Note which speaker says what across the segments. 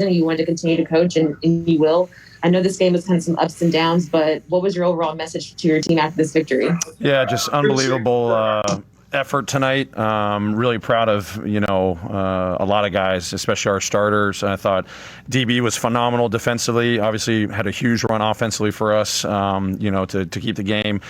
Speaker 1: you wanted to continue to coach, and you will. I know this game was kind of some ups and downs, but what was your overall message to your team after this victory?
Speaker 2: Yeah, just unbelievable effort tonight. Really proud of, a lot of guys, especially our starters. I thought DB was phenomenal defensively. Obviously had a huge run offensively for us, to keep the game,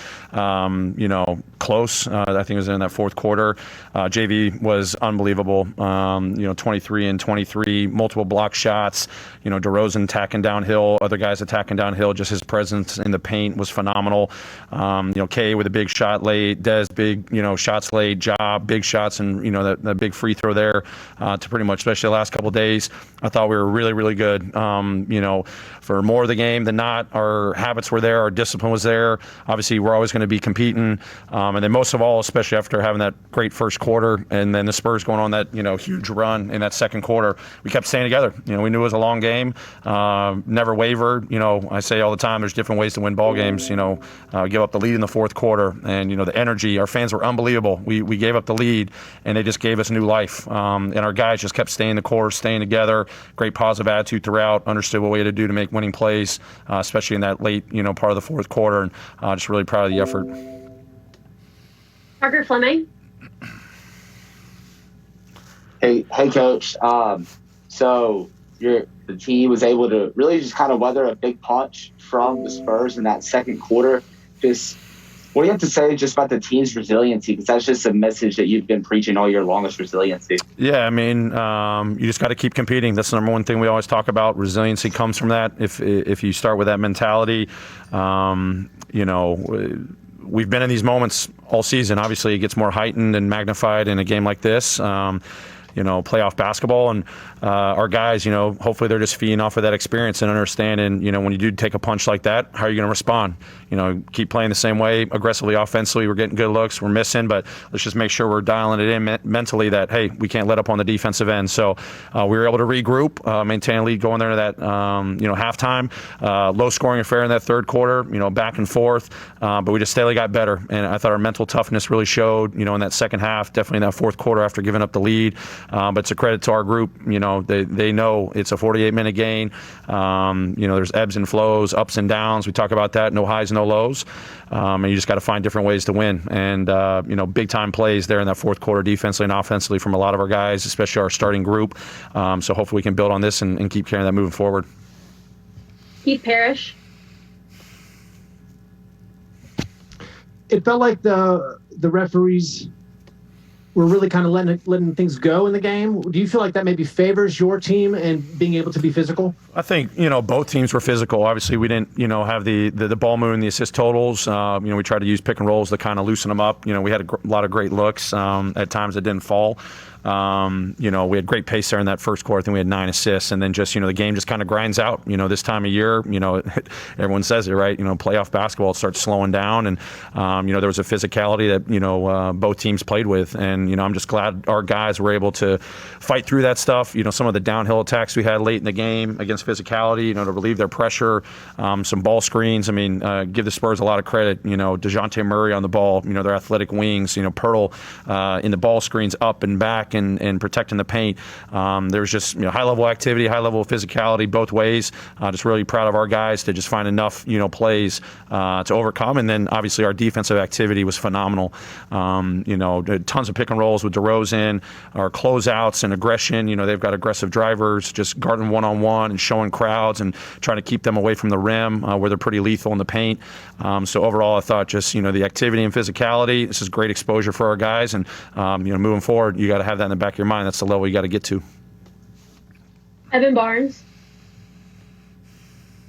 Speaker 2: close. I think it was in that fourth quarter. JV was unbelievable. 23 and 23, multiple block shots. DeRozan attacking downhill, other guys attacking downhill. Just his presence in the paint was phenomenal. K with a big shot late, Dez big, shots late, Job big shots, and that big free throw there to pretty much, especially the last couple of days. I thought we were really, really good. For more of the game than not, our habits were there, our discipline was there. Obviously, we're always going to be competing, and then most of all, especially after having that great first quarter, and then the Spurs going on that huge run in that second quarter, we kept staying together. We knew it was a long game, never wavered. I say all the time, there's different ways to win ball games. Give up the lead in the fourth quarter, and the energy. Our fans were unbelievable. We gave up the lead, and they just gave us new life. And our guys just kept staying the course, staying together. Great positive attitude throughout. Understood what we had to do to make winning plays, especially in that late part of the fourth quarter. And just really proud of the effort.
Speaker 3: Parker Fleming.
Speaker 4: Hey, Coach. So the team was able to really just kind of weather a big punch from the Spurs in that second quarter. Just what do you have to say just about the team's resiliency? Because that's just a message that you've been preaching all year long, is resiliency.
Speaker 2: Yeah, you just got to keep competing. That's the number one thing we always talk about. Resiliency comes from that. If you start with that mentality, we've been in these moments all season. Obviously, it gets more heightened and magnified in a game like this. Playoff basketball, and our guys, hopefully they're just feeding off of that experience and understanding, when you do take a punch like that, how are you going to respond? Keep playing the same way, aggressively, offensively. We're getting good looks, we're missing, but let's just make sure we're dialing it in mentally that, hey, we can't let up on the defensive end. So we were able to regroup, maintain a lead going there to that, halftime. Low scoring affair in that third quarter, back and forth, but we just steadily got better. And I thought our mental toughness really showed, in that second half, definitely in that fourth quarter after giving up the lead. But it's a credit to our group. They know it's a 48-minute game. There's ebbs and flows, ups and downs. We talk about that. No highs, no lows. And you just got to find different ways to win. And, big-time plays there in that fourth quarter defensively and offensively from a lot of our guys, especially our starting group. So hopefully we can build on this and keep carrying that moving forward.
Speaker 3: Keith Parrish.
Speaker 5: It felt like the referees were really kind of letting things go in the game. Do you feel like that maybe favors your team and being able to be physical?
Speaker 2: I think, both teams were physical. Obviously, we didn't, have the ball movement, the assist totals. We tried to use pick and rolls to kind of loosen them up. We had a lot of great looks. At times it didn't fall. We had great pace there in that first quarter. I think we had 9 assists, and then just, the game just kind of grinds out. This time of year, everyone says it, right? Playoff basketball starts slowing down, and, there was a physicality that, both teams played with. And, I'm just glad our guys were able to fight through that stuff. Some of the downhill attacks we had late in the game against physicality, to relieve their pressure, some ball screens. Give the Spurs a lot of credit. DeJounte Murray on the ball, their athletic wings, Pirtle in the ball screens up and back and protecting the paint. There was just high-level activity, high-level physicality both ways. Just really proud of our guys to just find enough plays to overcome. And then obviously our defensive activity was phenomenal. Tons of pick and rolls with DeRozan, our closeouts and aggression. They've got aggressive drivers, just guarding one-on-one and showing crowds and trying to keep them away from the rim where they're pretty lethal in the paint. So overall, I thought just the activity and physicality. This is great exposure for our guys, and moving forward, you got to have that in the back of your mind. That's the level you got to get to.
Speaker 3: Evan Barnes.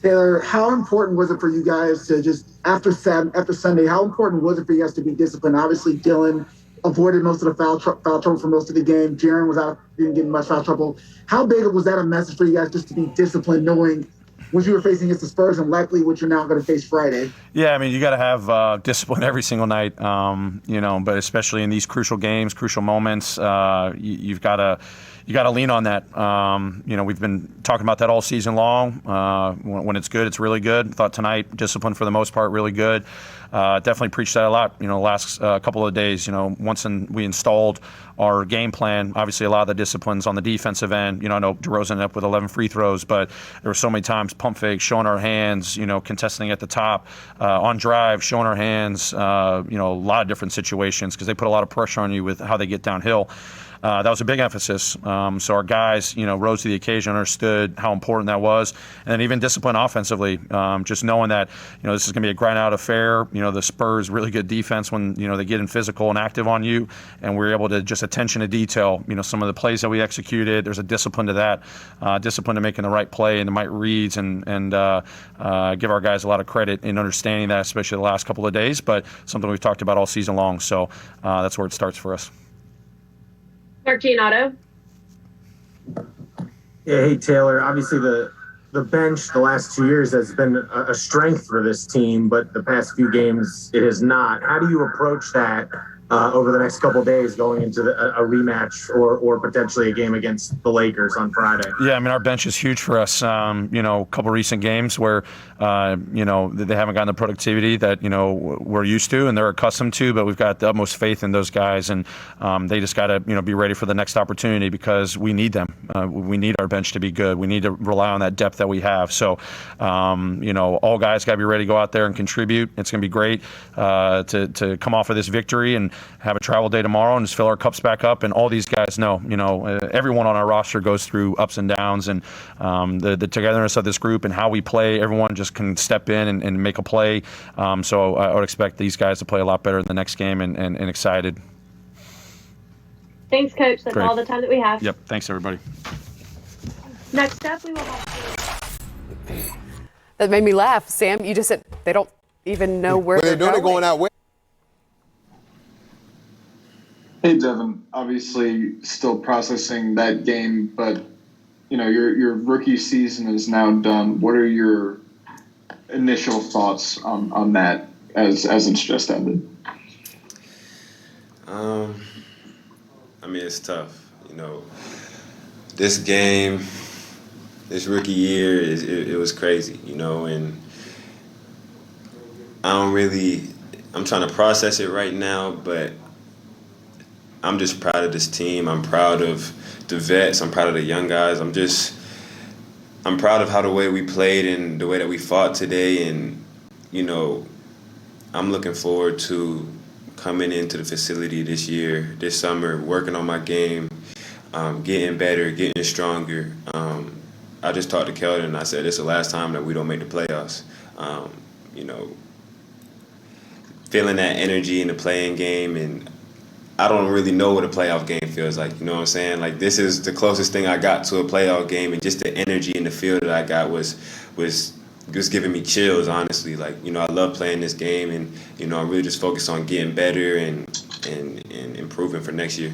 Speaker 6: Taylor, how important was it for you guys to just, after Sunday, how important was it for you guys to be disciplined? Obviously, Dylan avoided most of the foul trouble for most of the game. Jaren was out, didn't get much foul trouble. How big was that a message for you guys just to be disciplined, knowing what you were facing against the Spurs and likely what you're now going to face Friday?
Speaker 2: Yeah, you got to have discipline every single night, but especially in these crucial games, crucial moments, you've got to you got to lean on that. We've been talking about that all season long. When it's good, it's really good. Thought tonight, discipline for the most part, really good. Definitely preached that a lot, the last couple of days. Once we installed our game plan, obviously a lot of the disciplines on the defensive end. I know DeRozan ended up with 11 free throws, but there were so many times pump fakes, showing our hands, contesting at the top, on drive, showing our hands, a lot of different situations because they put a lot of pressure on you with how they get downhill. That was a big emphasis. So our guys, rose to the occasion, understood how important that was. And then even discipline offensively, just knowing that, this is going to be a grind out affair. The Spurs, really good defense when, they get in physical and active on you. And we're able to just attention to detail, some of the plays that we executed. There's a discipline to that, discipline to making the right play and the right reads and give our guys a lot of credit in understanding that, especially the last couple of days. But something we've talked about all season long. So that's where it starts for us.
Speaker 3: Martinato.
Speaker 7: Yeah, hey Taylor. Obviously, the bench the last 2 years has been a strength for this team, but the past few games it has not. How do you approach that over the next couple of days going into a rematch or potentially a game against the Lakers on Friday?
Speaker 2: Yeah, our bench is huge for us. A couple recent games where, they haven't gotten the productivity that, we're used to and they're accustomed to, but we've got the utmost faith in those guys. And they just got to, be ready for the next opportunity because we need them. We need our bench to be good. We need to rely on that depth that we have. So, all guys got to be ready to go out there and contribute. It's going to be great to come off of this victory and have a travel day tomorrow and just fill our cups back up. And all these guys know, everyone on our roster goes through ups and downs, and the togetherness of this group and how we play, everyone just can step in and make a play. So I would expect these guys to play a lot better in the next game and excited.
Speaker 3: Thanks, Coach. That's
Speaker 2: Great.
Speaker 3: all the time that we have.
Speaker 2: Yep. Thanks, everybody.
Speaker 3: Next up, we will have.
Speaker 8: That made me laugh. Sam, you just said they don't even know where they're
Speaker 9: doing. They're going out where?
Speaker 10: Hey, Devin. Obviously, still processing that game, but your rookie season is now done. What are your initial thoughts on that as it's just ended?
Speaker 9: It's tough. This game, this rookie year, it was crazy. And I'm trying to process it right now, but I'm just proud of this team. I'm proud of the vets. I'm proud of the young guys. I'm proud of how the way we played and the way that we fought today. And, I'm looking forward to coming into the facility this summer, working on my game, getting better, getting stronger. I just talked to Keldon and I said, it's the last time that we don't make the playoffs. Feeling that energy in the playing game, and I don't really know what a playoff game feels like. You know what I'm saying? Like, this is the closest thing I got to a playoff game, and just the energy in the field that I got was just giving me chills, honestly. Like, I love playing this game, and, I'm really just focused on getting better and improving for next year.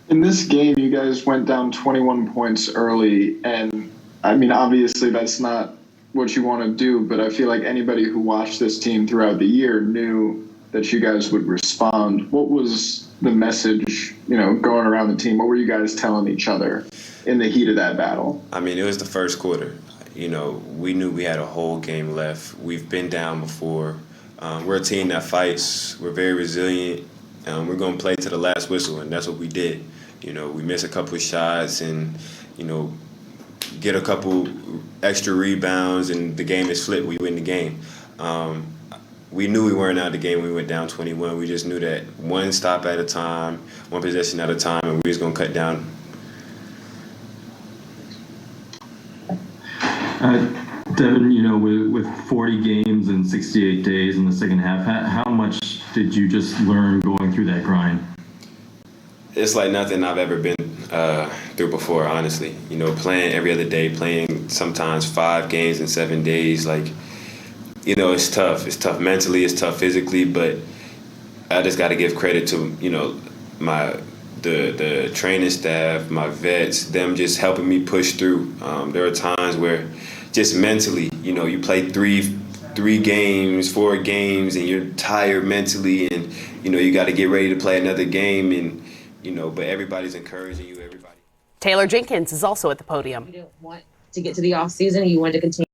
Speaker 10: In this game, you guys went down 21 points early, and, obviously that's not what you want to do, but I feel like anybody who watched this team throughout the year knew that you guys would respond. What was the message, going around the team? What were you guys telling each other in the heat of that battle?
Speaker 9: It was the first quarter. We knew we had a whole game left. We've been down before. We're a team that fights. We're very resilient. We're going to play to the last whistle, and that's what we did. We missed a couple of shots and, get a couple extra rebounds, and the game is flipped. We win the game. We knew we weren't out of the game when we went down 21. We just knew that one stop at a time, one possession at a time, and we was going to cut down.
Speaker 11: Devin, with 40 games and 68 days in the second half, how much did you just learn going through that grind?
Speaker 9: It's like nothing I've ever been through before, honestly. Playing every other day, playing sometimes 5 games in 7 days, it's tough. It's tough mentally, it's tough physically, but I just got to give credit to, the training staff, my vets, them just helping me push through. There are times where just mentally, you play 3 games, 4 games, and you're tired mentally, and, you got to get ready to play another game, and, but everybody's encouraging you. Everybody.
Speaker 8: Taylor Jenkins is also at the podium.
Speaker 1: You didn't want to get to the off season. You wanted to continue